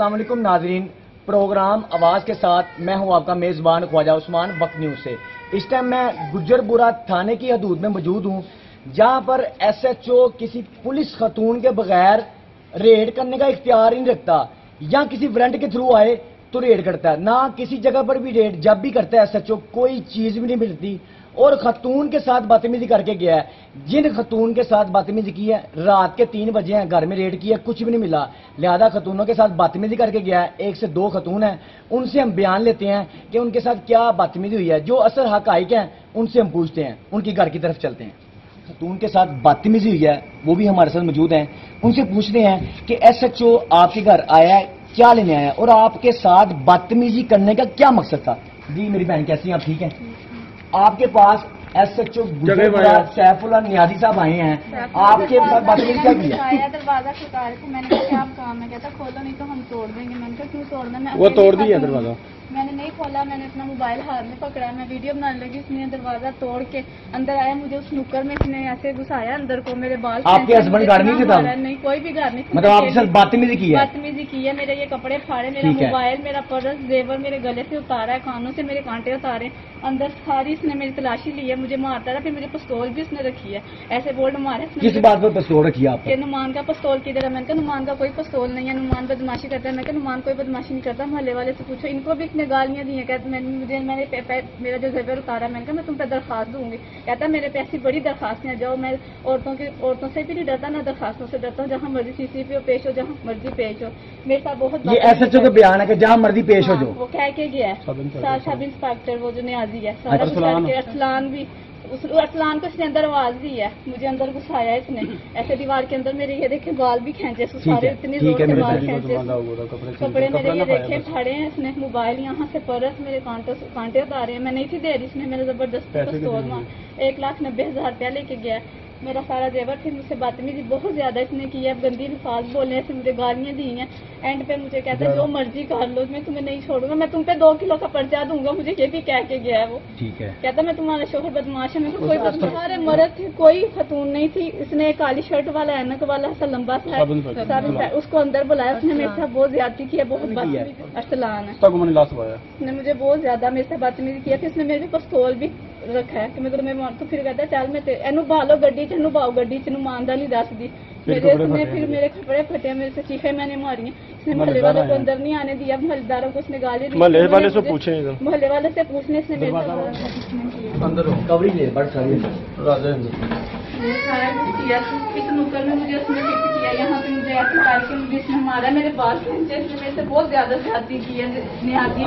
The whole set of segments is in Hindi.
अस्सलाम वालेकुम नाजरीन, प्रोग्राम आवाज के साथ मैं हूं आपका मेजबान ख्वाजा उस्मान वक्त न्यूज से। इस टाइम मैं गुज्जरपुरा थाने की हदूद में मौजूद हूं, जहां पर एसएचओ किसी पुलिस खतून के बगैर रेड करने का इख्तियार ही नहीं रखता, या किसी वारंट के थ्रू आए तो रेड करता है। ना किसी जगह पर भी रेड जब भी करता है एसएचओ कोई चीज भी नहीं मिलती, और खतून के साथ बदतमीजी करके गया है। जिन खतून के साथ बदतमीजी की है, रात के 3 बजे हैं, घर में रेड किया, कुछ भी नहीं मिला, लिहाजा खतूनों के साथ बदतमीजी करके गया है। 1 से 2 खतून हैं, उनसे हम बयान लेते हैं कि उनके साथ क्या बदतमीजी हुई है। जो असल हकाइक हैं उनसे हम पूछते हैं, उनकी घर की तरफ चलते हैं। खतून के साथ बदतमीजी हुई है, वो भी हमारे साथ मौजूद हैं, उनसे पूछते हैं कि एसएचओ आपके घर आया है, क्या लेने आया और आपके साथ बदतमीजी करने का क्या मकसद था। जी मेरी बहन कैसी हैं आप, ठीक हैं? आपके पास एसएचओ सैफुल्लाह नियाजी साहब आए हैं, आपके साथ बदतमीजी क्या की है? दरवाजा खटका रहे थे, मैंने कहा क्या काम है, कहता खोलो नहीं तो हम तोड़ देंगे। मैंने कहा क्यों तोड़ना, मैं वो तोड़ दिया दरवाजा। मैंने नहीं खोला, मैंने अपना मोबाइल हाथ में पकड़ा, मैं वीडियो बनाने लगी, उसने दरवाजा तोड़ के अंदर आया, मुझे उस नुक्कर में इसने ऐसे घुसाया अंदर को, मेरे बाल। आपके हस्बैंड घर नहीं थे? नहीं, कोई भी घर नहीं, मतलब आपके साथ बदतमीजी की है? बदतमीजी की है, मेरे ये कपड़े फाड़े, मेरा मोबाइल, मेरा पर्स, जेवर मेरे गले से उतारा है, कानों से मेरे कांटे उतारे, अंदर सारी इसने मेरी तलाशी ली है, मुझे मारता रहा, फिर मुझे पिस्तौल भी इसने रखी है, ऐसे बोल्ड मारे। किस बात पर पिस्तौल रखी है आपने? नुमान का पिस्तौल किधर है? मैंने कहा नुमान का कोई पिस्तौल नहीं है, नुमान बदमाशी करता है। मैं कहा नुमान कोई बदमाशी नहीं करता, मोहल्ले वाले से पूछो। इनको भी इतने गालियां दी हैं, कहते मैंने मेरा जो जेवर उतारा, मैंने कहा मैं तुम पे दरखास्त दूंगी। कहता मेरे पे ऐसी बड़ी दरखास्त है, जाओ, मैं औरतों से भी नहीं डरता, ना दरखास्तों से डरता हूँ, जहाँ मर्जी सीसीपी पेश हो, जहाँ मर्जी पेश हो। मेरे साथ बहुत ये एसएचओ का बयान है कि जहाँ मर्जी पेश हो। जो वो कह के गया है सब इंस्पेक्टर, वो जो नियाजी है, अरसलान भी, उस अरसलान को इसने अंदर आवाज दी है, मुझे अंदर घुसाया इसने, ऐसे दीवार के अंदर मेरे ये देखे बाल भी खींचे, सारे इतनी जोर से बाल खींचे, कपड़े मेरे ये देखे फाड़े हैं इसने, मोबाइल यहाँ से पर्स, मेरे कांटे उतारे हैं। मैं नहीं थी दे रही, इसने मेरे जबरदस्ती पिस्तौल मार 1,90,000 रुपया लेके गया, मेरा सारा जेवर, फिर मुझसे बदतमीजी बहुत ज्यादा इसने की है, गंदी अल्फाज बोले, ऐसे मुझे गालियां दी हैं। एंड पे मुझे कहता है जो मर्जी कर लो, मैं तुम्हें नहीं छोड़ूंगा, मैं तुम पे 2 किलो का पर्चा दूंगा, मुझे ये भी कह के गया है वो। ठीक है, कहता मैं तुम्हारा शोहर बदमाश है। मैं कोई बदमाश मर्द थी, कोई खतून नहीं थी। इसने काली शर्ट वाला, ऐनक वाला सा लंबा सा उसको अंदर बुलाया, उसने मेरे साथ बहुत ज्यादती की है, बहुत बदतमीजी। अरसलान है, उसने मुझे बहुत ज्यादा मेरे से बदतमीजी किया, फिर उसने मेरे पिस्तौल भी रखा है कि मैं तुम्हें मार, तो फिर कहता चल मैं एनू भालो गड्डी च, भाओ गड्डी च, मानदा नहीं दस दी मेरे। फिर मेरे कपड़े फटे, मेरे से चीखे मैंने मारी। इसने मोहल्ले वालों को अंदर नहीं आने दिया, मोहल्लेदारों को उसने गाली दी, मोहल्ले वाले से पूछने, इसने मेरे अंदर कवरिंग ले बड़ सारी सारा कुछ किया। इस नुक्कर में मुझे उसने फिट किया, यहाँ पे मुझे ऐसे करके मुझे इसने मारा, मेरे बाल खींचे, इसने मेरे से बहुत ज्यादा ज्यादती की है निहाजी।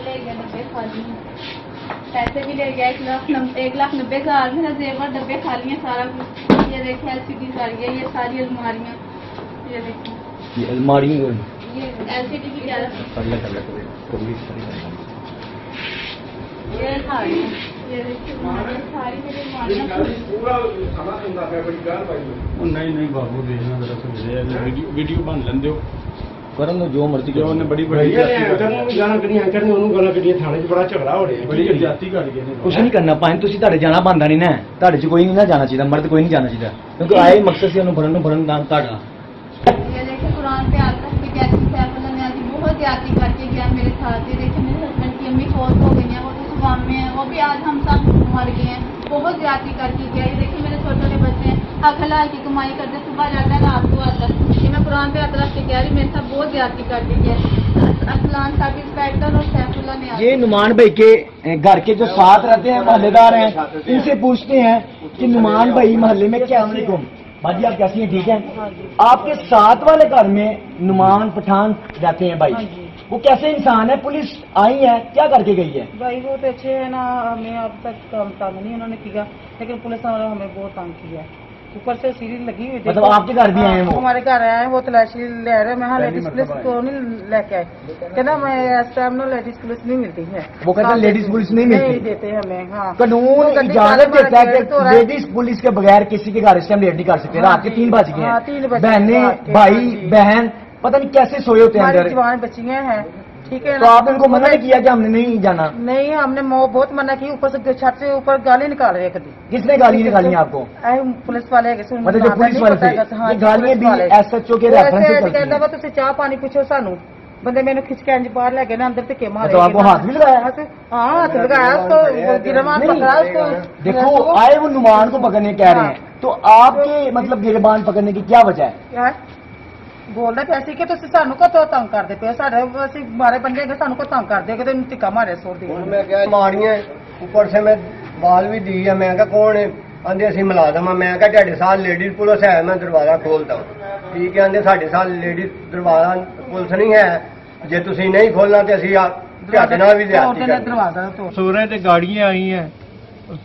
ले गया डब्बे खाली, पैसे भी ले गया 1,90,000, मेरा जेवर, डब्बे खाली हैं, सारा कुछ। ये देखिए एलसीडी सारी है, ये सारी अलमारियाँ, ये देखिए अलमारी, ये एलसीडी की क्या, ये सारी, ये देखिए सारी मेरी अलमारियाँ। नहीं बाबू देखना वीडियो बन लें दो ਕਰਨ ਨੂੰ ਜੋ ਮਰਜ਼ੀ ਜੋ ਉਹਨੇ ਬੜੀ ਗਾਲਾਂ ਕੱਢੀਆਂ ਕਰਨੀ, ਉਹਨੂੰ ਗਾਲਾਂ ਕੱਢੀਆਂ, ਥਾਣੇ 'ਚ ਬੜਾ ਝਗੜਾ ਹੋ ਰਿਹਾ, ਬੜੀ ਜਾਤੀ ਕਰ ਗਏ ਨੇ। ਕੁਛ ਨਹੀਂ ਕਰਨਾ ਭਾਵੇਂ ਤੁਸੀਂ, ਤੁਹਾਡੇ ਜਾਣਾ ਬੰਦਾ ਨਹੀਂ ਨਾ, ਤੁਹਾਡੇ 'ਚ ਕੋਈ ਨਹੀਂ ਨਾ ਜਾਣਾ ਚਾਹੀਦਾ, ਮਰਦ ਕੋਈ ਨਹੀਂ ਜਾਣਾ ਚਾਹੀਦਾ, ਕਿਉਂਕਿ ਆਏ ਮਕਸਦ ਸੀ ਉਹਨੂੰ ਫੜਨ ਦਾ ਤੁਹਾਡਾ। ये देखिए कुरान पे आता है कि सैफुल्लाह नियाज़ी बहुत ज्यादती करके गया मेरे साथ। ये देखिए मेरे हस्बैंड की अम्मी फौत हो गई हैं, वो तो सुबह में है, वो भी आज हम सब मर गए हैं, बहुत ज्यादती करके गया। ये देखिए मेरे छोटे छोटे बच्चे हैं, हक हलाल की कमाई करते, सुबह जाता है रात को आता है। ये मैं कुरान पे अतरफ से कह रही, मेरे साथ बहुत ज्यादती करके गया अरसलान साहब इंस्पेक्टर और सैफुल्लाह नियाज़ी। ये नुमान भाई के घर के जो साथ रहते हैं मोहल्लेदार हैं, इनसे पूछते हैं कि नुमान भाई मोहल्ले में क्या बाजी आप कैसी हैं, ठीक हैं? आपके साथ वाले घर में नुमान पठान रहते हैं भाई, वो कैसे इंसान है? पुलिस आई है, क्या करके गई है? भाई वो तो अच्छे है ना, हमें अब तक तंग नहीं उन्होंने किया, लेकिन पुलिस ने हमें बहुत तंग किया, ऊपर से सीढ़ी लगी हुई। मतलब आपके घर भी आए हैं? हमारे घर आए हैं, वो तलाशी ले रहे, मैं लेडीज पुलिस को नहीं लेके आए, कहना मैं इस टाइम ना लेडीज पुलिस नहीं मिलती है, वो कहते हैं लेडीज पुलिस नहीं मिलती, देते हमें। हाँ, कानून इजाजत देता है कि लेडीज पुलिस के बगैर किसी के घर इस टाइम रेड नहीं कर सकते। रात के 3 बज गए हैं, बहने भाई बहन पता नहीं कैसे सोए होते हैं, जवान बच्चियां हैं, ठीक है तो आपने उनको मना नहीं किया कि हमने नहीं जाना? नहीं, हमने बहुत मना की, ऊपर से छत से ऊपर गाली निकाल रहे थे। किसने गाली निकाली आपको? पुलिस वाले मतलब जो पुलिस वाले थे, ये गालियां भी SHO के रेफरेंस से चलती हैं। तुम चाह पानी पूछो सानू, बंदे मैंने खिंच के अंज बाहर लेके ना अंदर धक्के मारे। तो आपको हाथ भी लगाया? हाँ, हाथ लगाया उसको, गिरबान पकड़ा उसको। देखो आए वो नुमान को पकड़ने कह रहे हैं, तो आपके मतलब गिरबान पकड़ने की क्या वजह है? क्या है बोलदा पैसे कि तुसी सानू को तो तंग करदे पे, साडे ਅਸੀਂ मारे बंदे के सानू को तंग करदे कि तैਨੂੰ टिक्का मारे छोड़ दिया। मैं क्या मारियां ऊपर से मैं बाल भी दी है। मैं क्या कौन है? आंदे ਅਸੀਂ मुलाजम है। मैं क्या ਤੁਹਾਡੇ साथ लेडीज पुलिस है, मैं दरवाजा खोलता हूं। ठीक है, आंदे ਸਾਡੇ साथ लेडीज दरवाजा पुलिस नहीं है, जे ਤੁਸੀਂ नहीं खोलना तो ਅਸੀਂ ਤੁਹਾਡੇ ਨਾਲ भी ज्यादती करेंगे। दरवाजा तो सो रहे थे, गाड़ियां आई हैं,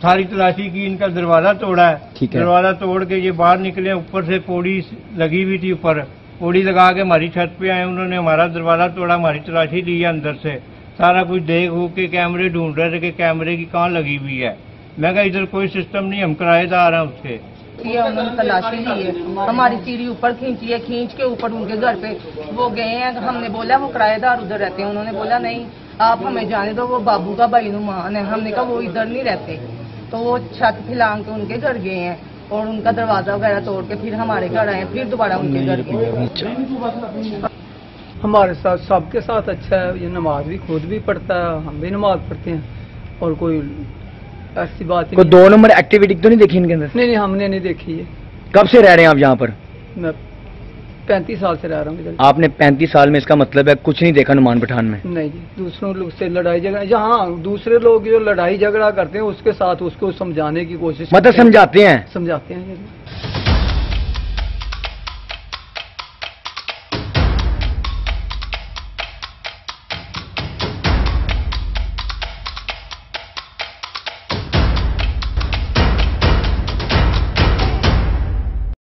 सारी तलाशी की, इनका दरवाजा तोड़ा है। ठीक है। दरवाजा तोड़ के ये बाहर निकले, ऊपर से पौड़ी लगी हुई थी, ऊपर पौड़ी लगा के हमारी छत पे आए। उन्होंने हमारा दरवाजा तोड़ा, हमारी तलाशी ली है अंदर से, सारा कुछ देख हो के कैमरे ढूंढ रहे थे कि कैमरे की कहाँ लगी हुई है। मैं कहा इधर कोई सिस्टम नहीं, हम किराएदार हैं उसके। उन्होंने तलाशी ली है, हमारी सीढ़ी ऊपर खींची है, खींच के ऊपर उनके घर पे वो गए हैं। हमने बोला वो किराएदार उधर रहते हैं, उन्होंने बोला नहीं आप हमें जाने दो, वो बाबू का भाई नुमान है। हमने कहा वो इधर नहीं रहते, तो वो छत फैलांग के उनके घर गए हैं और उनका दरवाजा वगैरह तोड़ के फिर हमारे घर आए, फिर दोबारा उनके घर गए। हमारे साथ सबके साथ अच्छा है, ये नमाज भी खुद भी पढ़ता है, हम भी नमाज पढ़ते हैं, और कोई ऐसी बात कोई 2 नंबर एक्टिविटी तो नहीं देखी इनके अंदर? नहीं, हमने नहीं देखी है। कब से रह रहे हैं आप यहाँ पर? मैं 35 साल से रह रहा हूँ इधर। आपने 35 साल में, इसका मतलब है कुछ नहीं देखा नुमान पठान में? नहीं जी, दूसरों लोग से लड़ाई झगड़ा, जहाँ दूसरे लोग जो लड़ाई झगड़ा करते हैं उसके साथ उसको समझाने की कोशिश मतलब समझाते हैं? समझाते हैं।